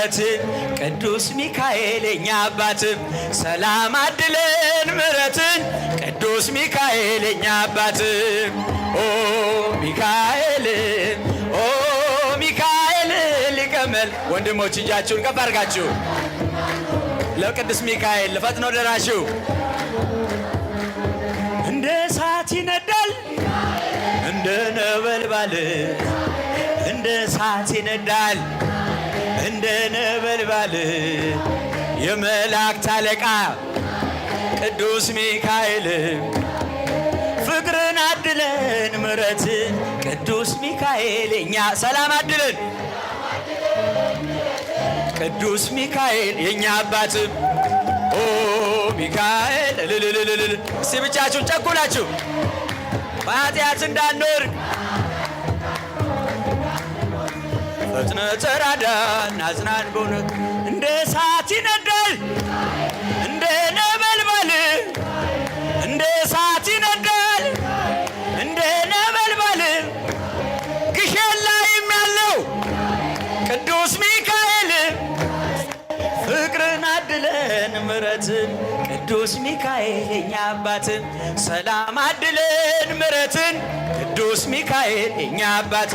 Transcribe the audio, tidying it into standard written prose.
ምሕረትን ቅዱስ ሚካኤል የኛ አባት ሰላም አድለን ምሕረትን ቅዱስ ሚካኤል የኛ አባት ኦ ሚካኤል ኦ ሚካኤል ሊቀመል ወንድሞች እጃችሁን ከፍ አድርጋችሁ ለቅዱስ ሚካኤል ፈጥኖ ደራሹ እንደ እሳት ይነዳል እንደ ነበልባል እንደ እሳት ይነዳል እንደ ነበልባል የመላእክት አለቃ ቅዱስ ሚካኤል ፍቅርን አድለን ምሕረትን ቅዱስ ሚካኤል የኛ ሰላም አድለን ቅዱስ ሚካኤል የኛ አባት ኦ ሚካኤል ልልልልል እስቲ ብቻችሁን ጨኩላችሁ በኃጢአት እንዳንኖር ፈጥነህ ተራዳን አጽናን በእውነት እንደ እሳት ይነዳል እንደ ነበልባል እንደ እሳት ይነዳል እንደ ነበልባል ግሸን ላይም ያለው ቅዱስ ሚካኤል ፍቅርን አድለን ምሕረትን ቅዱስ ሚካኤል የኛ አባት ሰላም አድለን ምሕረትን ቅዱስ ሚካኤል የኛ አባት